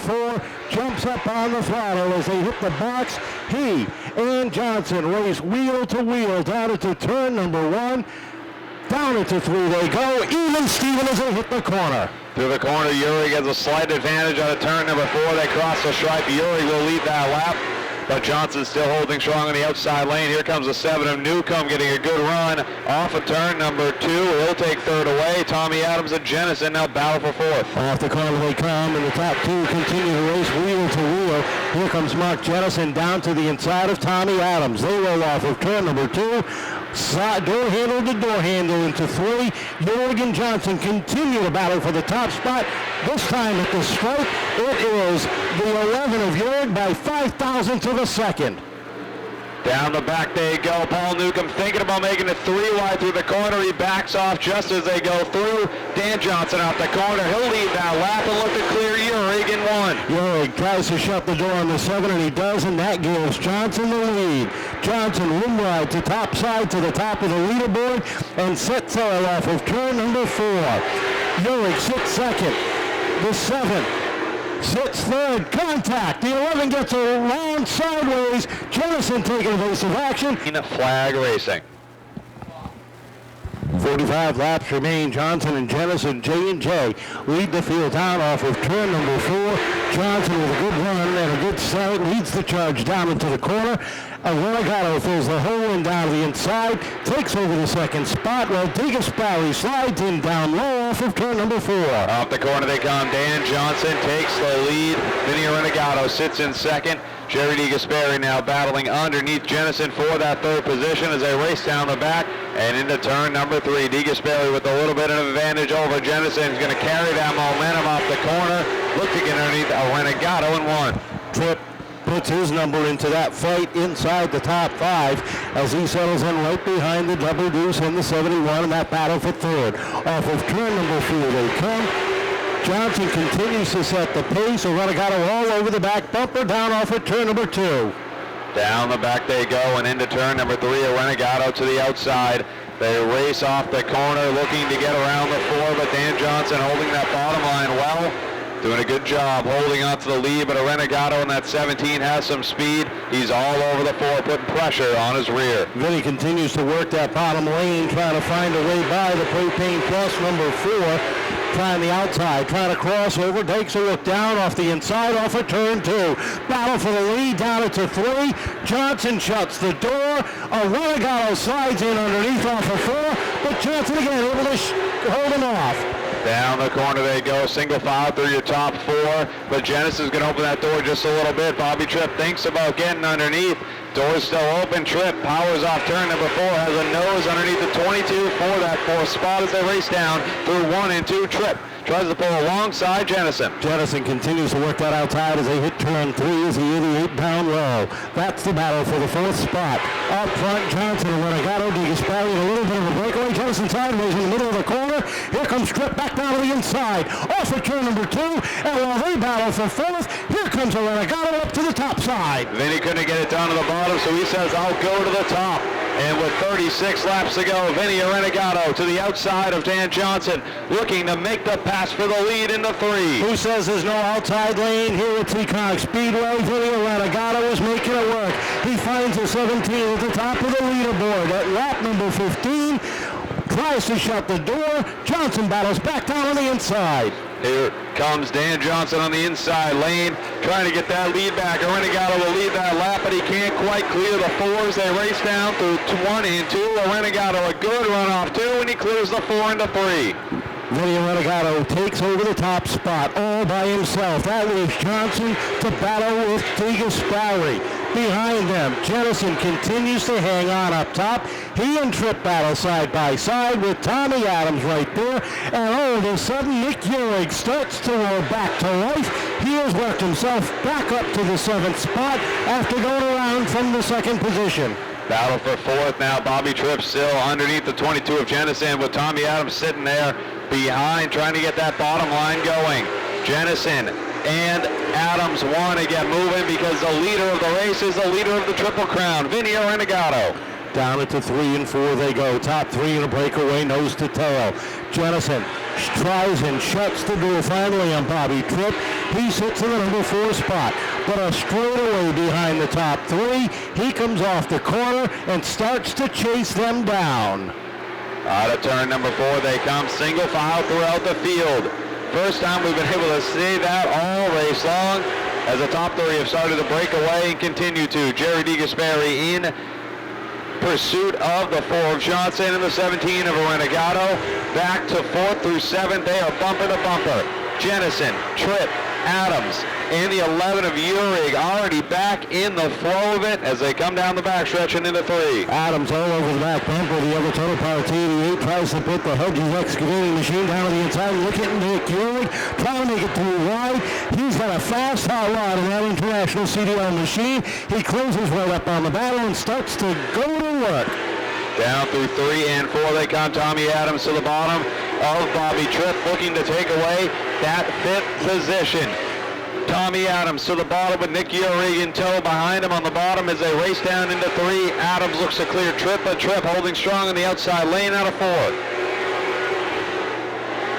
4 jumps up on the throttle as they hit the box. He and Johnson race wheel to wheel down into turn number 1. Down into 3 they go. Even Steven as they hit the corner. Through the corner, Uhrig has a slight advantage on turn number 4. They cross the stripe. Uhrig will lead that lap, but Johnson's still holding strong on the outside lane. Here comes the 7 of Newcomb getting a good run off of turn number 2. He'll take third away. Tommy Adams and Jennison now battle for 4th. Off the corner they come, and the top 2 continue to race wheel to wheel. Here comes Mark Jennison down to the inside of Tommy Adams. They roll off of turn number 2. Door handle to door handle into 3. Uhrig and Johnson continue to battle for the top spot. This time at the stripe, it is the 11 of Uhrig by 5,000ths of a second. Down the back they go. Paul Newcomb thinking about making it 3 wide through the corner. He backs off just as they go through. Dan Johnson off the corner. He'll lead that lap and look to clear Uhrig in 1. Uhrig tries to shut the door on the 7, and he does, and that gives Johnson the lead. Johnson rim ride to top side to the top of the leaderboard and sets sail off of turn number 4. Uhrig sits second. The 7 sits third. Contact. The 11 gets around sideways. Jennison taking evasive action. Flag racing. 45 laps remain. Johnson and Jennison, J&J, lead the field down off of turn number 4. Johnson with a good run and a good start leads the charge down into the corner. Renegado fills the hole in down to the inside, takes over the second spot, while DeGasperi slides in down low off of turn number 4. Off the corner they come. Dan Johnson takes the lead. Vinny Renegado sits in second. Jerry DeGasperi now battling underneath Jennison for that 3rd position as they race down the back and into turn number 3. DeGasperi with a little bit of advantage over Jennison. He's going to carry that momentum off the corner. Look to get underneath Renegado in 1. Tripp puts his number into that fight inside the top 5 as he settles in right behind the Double Deuce and the 71 in that battle for 3rd. Off of turn number 4 they come. Johnson continues to set the pace. Renegado all over the back bumper down off of turn number 2. Down the back they go and into turn number 3. Renegado to the outside. They race off the corner looking to get around the 4, but Dan Johnson holding that bottom line well. Doing a good job holding on to the lead, but Renegado in that 17 has some speed. He's all over the 4, putting pressure on his rear. Vinny continues to work that bottom lane, trying to find a way by the Propane Plus number 4. Trying the outside, trying to cross over, takes a look down off the inside off of turn 2. Battle for the lead down into 3. Johnson shuts the door. Renegado slides in underneath off of 4, but Johnson again able to hold him off. Down the corner they go, single file through your top 4, but Jennison's going to open that door just a little bit. Bobby Tripp thinks about getting underneath. Door's still open. Tripp powers off turn number 4, has a nose underneath the 22 for that 4th spot as they race down through 1 and 2. Tripp tries to pull alongside Jennison. Jennison continues to work that outside as they hit turn 3 as he hit the 8-pound row. That's the battle for the 4th spot. Up front, Johnson and Renegado, DeGasperi with a little bit of a breakaway. Jennison sideways in the middle of the corner. Here comes Tripp back down to the inside. Off of turn number 2, and while they battle for 4th, here comes a Renegado up to the top side. Vinny couldn't get it down to the bottom, so he says, I'll go to the top. And with 36 laps to go, Vinny Renegado to the outside of Dan Johnson, looking to make the pass for the lead into 3. Who says there's no outside lane here at Seekonk Speedway? Vinny Renegado is making it work. He finds a 17 at the top of the leaderboard at lap number 15. Tries to shut the door. Johnson battles back down on the inside. Here comes Dan Johnson on the inside lane, trying to get that lead back. Renegado will lead that lap, but he can't quite clear the 4s. They race down through 1 and 2. Renegado a good run off 2, and he clears the 4 into 3. Vinny Renegado takes over the top spot all by himself. That leaves Johnson to battle with DeGasperi. Behind them, Jennison continues to hang on up top. He and Tripp battle side by side with Tommy Adams right there. And all of a sudden, Nick Uhrig starts to roll back to life. He has worked himself back up to the 7th spot after going around from the 2nd position. Battle for 4th now. Bobby Tripp still underneath the 22 of Jennison with Tommy Adams sitting there behind, trying to get that bottom line going. Jennison and Adams want to get moving because the leader of the race is the leader of the Triple Crown, Vinny Renegado. Down into 3 and 4 they go. Top 3 in a breakaway, nose to tail. Jennison tries and shuts the door finally on Bobby Tripp. He sits in the number 4 spot, but a straightaway behind the top 3. He comes off the corner and starts to chase them down. Out of turn number 4 they come, single file throughout the field. First time we've been able to see that all race long, as the top 3 have started to break away and continue to. Jerry DeGasperi in pursuit of the 4 of Johnson and the 17 of Renegado. Back to 4th through 7th, they are bumper to bumper. Jennison, Tripp, Adams, and the 11 of Uhrig already back in the flow of it as they come down the backstretch and into 3. Adams all over the back bumper. The other total power T88 tries to put the Hedges excavating machine down on the inside. Look at Nick Uhrig trying to make it through wide. He's got a fast hot rod in that International CDL machine. He closes right up on the battle and starts to go to work. Down through 3 and 4 they come. Tommy Adams to the bottom of Bobby Tripp, looking to take away that 5th position. Tommy Adams to the bottom with Nick Uhrig in tow behind him on the bottom as they race down into 3. Adams looks to clear Tripp, but Tripp holding strong in the outside lane out of 4.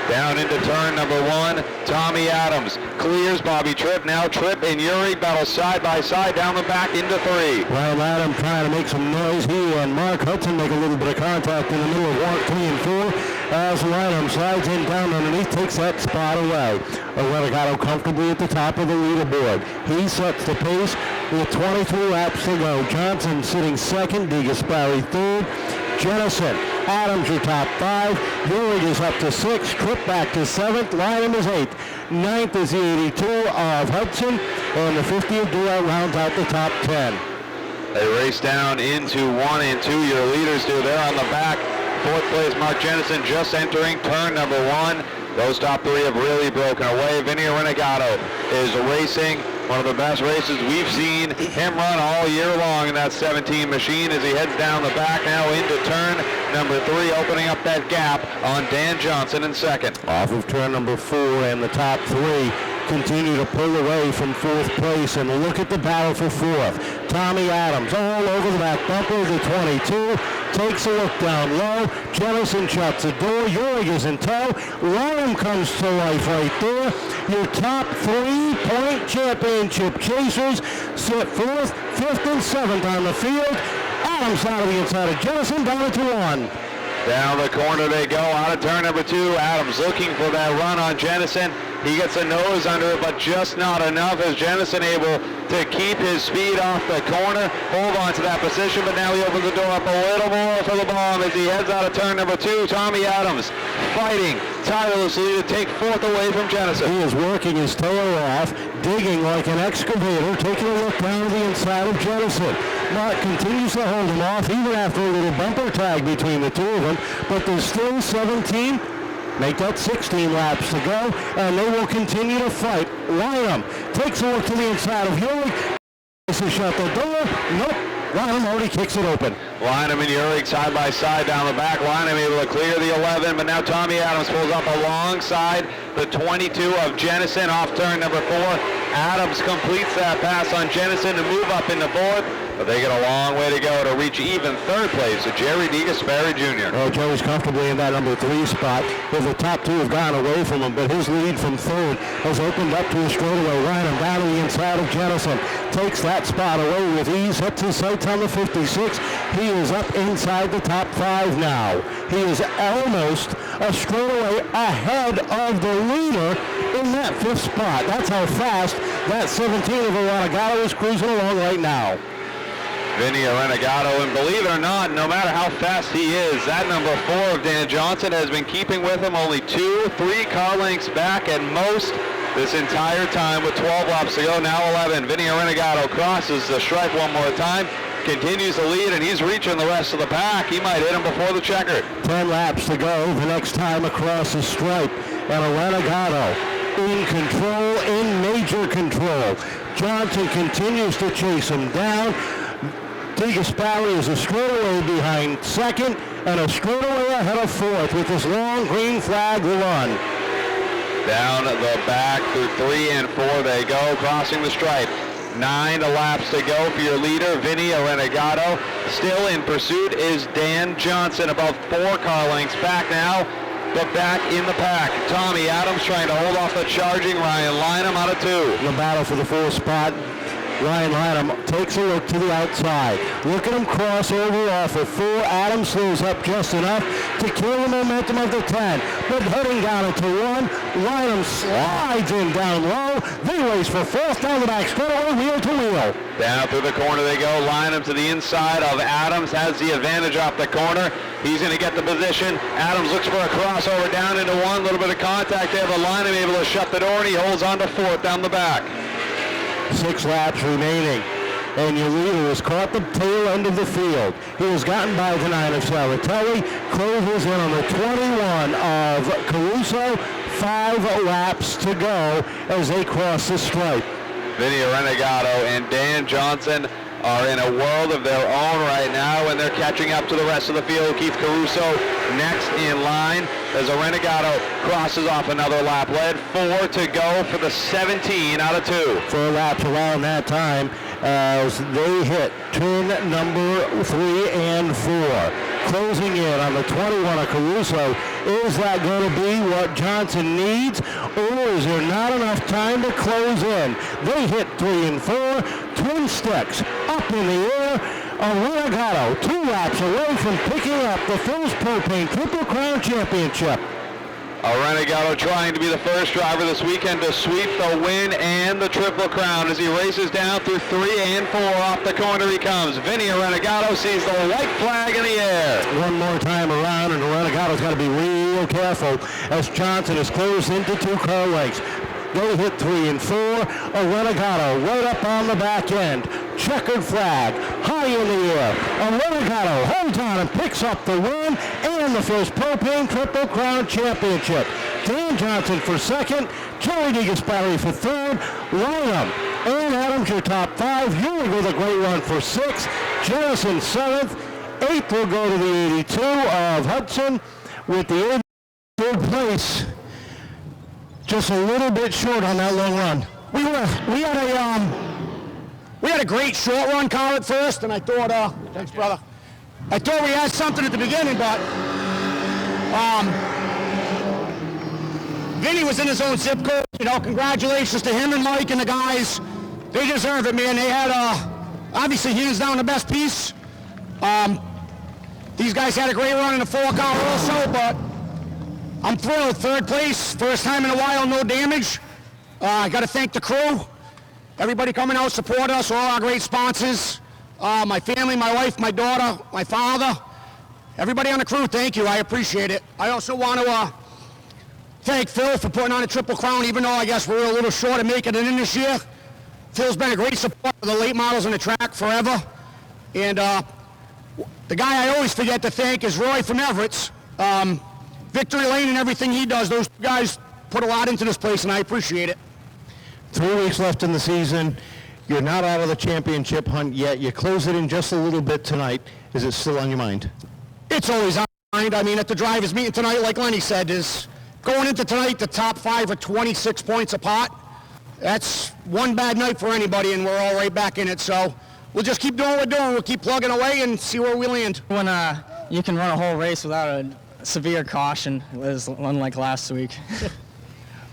Down into turn number 1, Tommy Adams clears Bobby Tripp. Now Tripp and Uhrig battle side by side down the back into 3. Well, Adam trying to make some noise. He and Mark Hudson make a little bit of contact in the middle of 1, 3, and 4. As Lanham slides in down underneath, takes that spot away. Renegado comfortably at the top of the leaderboard. He sets the pace with 23 laps to go. Johnson sitting 2nd, DeGasperi 3rd. Jennison, Adams your top 5. Uhrig is up to 6th. Tripp back to 7th. Lanham is 8th. 9th is the 82 of Hudson. And the 50 of Durrell rounds out the top 10. They race down into 1 and 2. Your leaders do. They're on the back. 4th place, Mark Jennison just entering turn number 1. Those top 3 have really broken away. Vinny Renegado is racing one of the best races we've seen him run all year long in that 17 machine as he heads down the back now into turn number 3, opening up that gap on Dan Johnson in 2nd. Off of turn number 4, and the top 3 continue to pull away from 4th place, and look at the battle for 4th. Tommy Adams all over the back bumper, the 22, takes a look down low. Jennison shuts the door. Uhrig is in tow. Lanham comes to life right there. Your top 3-point championship chasers sit 4th, 5th, and 7th on the field. Adams out of the inside of Jennison, down to 1. Down the corner they go, out of turn number 2. Adams looking for that run on Jennison. He gets a nose under it, but just not enough as Jennison able to keep his speed off the corner, hold on to that position, but now he opens the door up a little more for the bomb as he heads out of turn number 2. Tommy Adams fighting tirelessly to take 4th away from Jennison. He is working his tail off, digging like an excavator, taking a look down to the inside of Jennison. Mark continues to hold him off even after a little bumper tag between the 2 of them, but there's still 17. Make that 16 laps to go, and they will continue to fight. Lanham takes a look to the inside of Uhrig. To shut the door. Nope. Lanham already kicks it open. Lanham and Uhrig side by side down the back. Lanham able to clear the 11, but now Tommy Adams pulls up alongside the 22 of Jennison off turn number 4. Adams completes that pass on Jennison to move up into 4th, but they get a long way to go to reach even 3rd place to Jerry DeGasperi Jr. Oh, Jerry's comfortably in that number 3 spot. Well, the top 2 have gone away from him, but his lead from 3rd has opened up to a straightaway. Lanham down to the inside of Jennison. Takes that spot away with ease, hits his sights on the 56. He is up inside the top 5 now. He is almost a straightaway ahead of the leader in that 5th spot. That's how fast that 17 of Renegado is cruising along right now. Vinny Renegado, and believe it or not, no matter how fast he is, that number 4 of Dan Johnson has been keeping with him only 2-3 car lengths back at most this entire time with 12 laps to go, now 11. Vinny Renegado crosses the stripe one more time, continues to lead, and he's reaching the rest of the pack. He might hit him before the checker. 10 laps to go the next time across the stripe, and a Renegado in control, in major control. Johnson continues to chase him down. DeGasperi is a straightaway behind 2nd and a straightaway ahead of 4th with this long green flag run. Down the back through 3 and 4 they go, crossing the stripe. 9 laps to go for your leader, Vinny Renegado. Still in pursuit is Dan Johnson, about 4 car lengths back now. but back in the pack. Tommy Adams trying to hold off the charging Ryan Lynham out of 2. The battle for the 4th spot. Ryan Lynham takes a look to the outside. Look at him cross over off of 4. Adams slows up just enough to kill the momentum of the 10. But heading down into 1, Lynham slides in down low. They race for 4th down the back straightaway, wheel to wheel. Down through the corner they go. Lynham to the inside of Adams, has the advantage off the corner. He's going to get the position. Adams looks for a crossover down into 1. A little bit of contact there, but Lynham able to shut the door, and he holds on to 4th down the back. 6 laps remaining, and your leader has caught the tail end of the field. He has gotten by the 9 of Salatelli, closes in on the 21 of Caruso. 5 laps to go as they cross the stripe. Vinny Renegado and Dan Johnson are in a world of their own right now, and they're catching up to the rest of the field. Keith Caruso next in line as a Renegado crosses off another lap lead. 4 to go for the 17 out of 2. 4 laps around that time as they hit turn number 3 and 4. Closing in on the 21 of Caruso. Is that going to be what Johnson needs, or is there not enough time to close in? They hit 3 and 4. Twin sticks up in the air. Renegado 2 laps away from picking up the Phil's Propane Triple Crown Championship. Renegado trying to be the first driver this weekend to sweep the win and the Triple Crown as he races down through 3 and 4. Off the corner he comes. Vinny Renegado sees the white flag in the air. One more time around, and Renegado's got to be real careful as Johnson is closed into 2 car lengths. They hit 3 and 4. Renegado right up on the back end. Checkered flag high in the air. Renegado holds on and picks up the win and the Phil's Propane Triple Crown Championship. Dan Johnson for 2nd. Joey DeGasperi for 3rd. Lynham and Adams your top 5. Here with a great run for 6th. Jennison 7th. 8th will go to the 82 of Hudson with the 3rd place. Just a little bit short on that long run. We had a great short run car at first, and I thought, thanks, brother. I thought we had something at the beginning, but Vinny was in his own zip code. You know, congratulations to him and Mike and the guys. They deserve it, man. They had obviously hands down the best piece. These guys had a great run in the 4 car also, but I'm thrilled. 3rd place, first time in a while, no damage. I got to thank the crew. Everybody coming out, supporting us, all our great sponsors. My family, my wife, my daughter, my father. Everybody on the crew, thank you. I appreciate it. I also want to thank Phil for putting on a Triple Crown, even though I guess we're a little short of making it in this year. Phil's been a great support for the late models on the track forever. And the guy I always forget to thank is Roy from Everett's. Victory Lane and everything he does, those guys put a lot into this place, and I appreciate it. 3 weeks left in the season. You're not out of the championship hunt yet. You close it in just a little bit tonight. Is it still on your mind? It's always on my mind. I mean, at the drivers' meeting tonight, like Lenny said, is going into tonight, the top 5 are 26 points apart. That's one bad night for anybody, and we're all right back in it. So we'll just keep doing what we're doing. We'll keep plugging away and see where we land. When you can run a whole race without a severe caution, was unlike last week.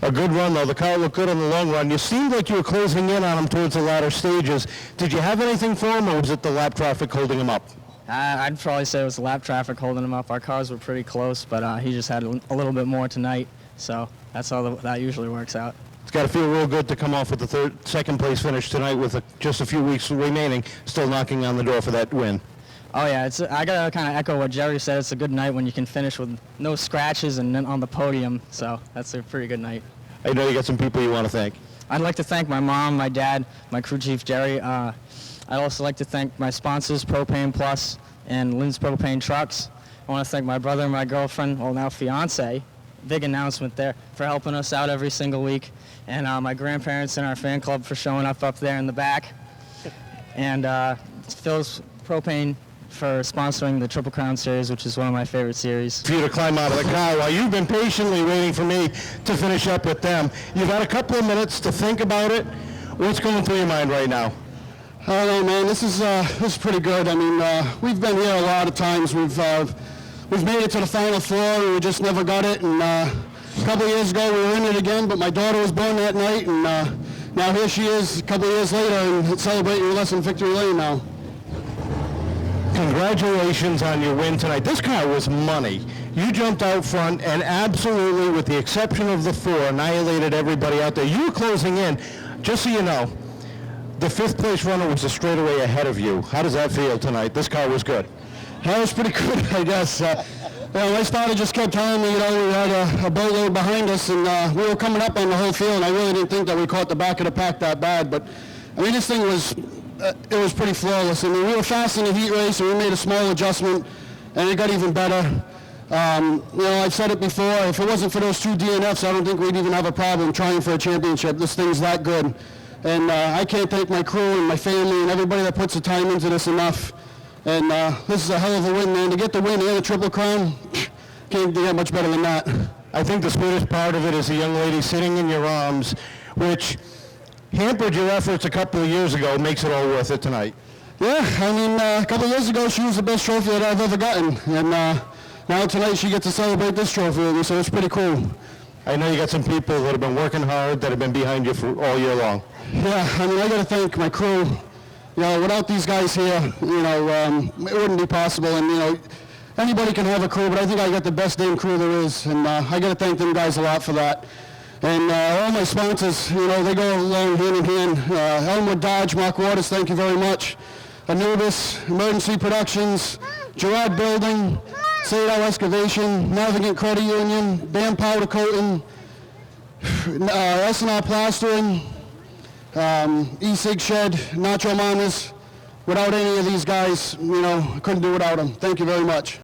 A good run, though. The car looked good on the long run. You seemed like you were closing in on him towards the latter stages. Did you have anything for him, or was it the lap traffic holding him up? I'd probably say it was the lap traffic holding him up. Our cars were pretty close, but he just had a little bit more tonight, so that's how that usually works out. It's got to feel real good to come off with the 2nd place finish tonight with just a few weeks remaining, still knocking on the door for that win. Oh yeah, I gotta kind of echo what Jerry said. It's a good night when you can finish with no scratches and then on the podium. So that's a pretty good night. I know you got some people you want to thank. I'd like to thank my mom, my dad, my crew chief Jerry. I'd also like to thank my sponsors, Propane Plus and Lynn's Propane Trucks. I want to thank my brother and my girlfriend, well now fiance. Big announcement there, for helping us out every single week, and my grandparents and our fan club for showing up there in the back, and Phil's Propane for sponsoring the Triple Crown Series, which is one of my favorite series. For you to climb out of the car while you've been patiently waiting for me to finish up with them. You've had a couple of minutes to think about it. What's going through your mind right now? I don't know, man. This is pretty good. I mean, we've been here a lot of times. We've we've made it to the Final Four, and we just never got it. And a couple of years ago, we were in it again, but my daughter was born that night, and now here she is a couple of years later and celebrating with us in Victory Lane now. Congratulations on your win tonight. This car was money. You jumped out front and absolutely, with the exception of the 4, annihilated everybody out there. You were closing in. Just so you know, the 5th place runner was a straightaway ahead of you. How does that feel tonight? This car was good. That was pretty good, I guess. My spotter just kept telling me, we had a boatload behind us, and we were coming up on the whole field, and I really didn't think that we caught the back of the pack that bad. But, I mean, this thing was, it was pretty flawless. I mean, we were fast in the heat race, and we made a small adjustment, and it got even better. I've said it before, if it wasn't for those 2 DNFs, I don't think we'd even have a problem trying for a championship. This thing's that good. And I can't thank my crew and my family and everybody that puts the time into this enough. And this is a hell of a win, man. To get the win and a Triple Crown, can't get much better than that. I think the sweetest part of it is the young lady sitting in your arms, which hampered your efforts a couple of years ago, makes it all worth it tonight. Yeah, I mean, a couple of years ago, she was the best trophy that I've ever gotten. And now tonight, she gets to celebrate this trophy with me, so it's pretty cool. I know you got some people that have been working hard, that have been behind you for all year long. Yeah, I mean, I got to thank my crew. Without these guys here, it wouldn't be possible. And, anybody can have a crew, but I think I got the best damn crew there is. And I got to thank them guys a lot for that. And all my sponsors, they go along hand in hand. Elmwood Dodge, Mark Waters, thank you very much. Anubis, Emergency Productions, Gerard Building, Sadal Excavation, Navigant Credit Union, Bam Powder Coating, S&R Plastering, E-Sig Shed, Nacho Mamas. Without any of these guys, I couldn't do without them. Thank you very much.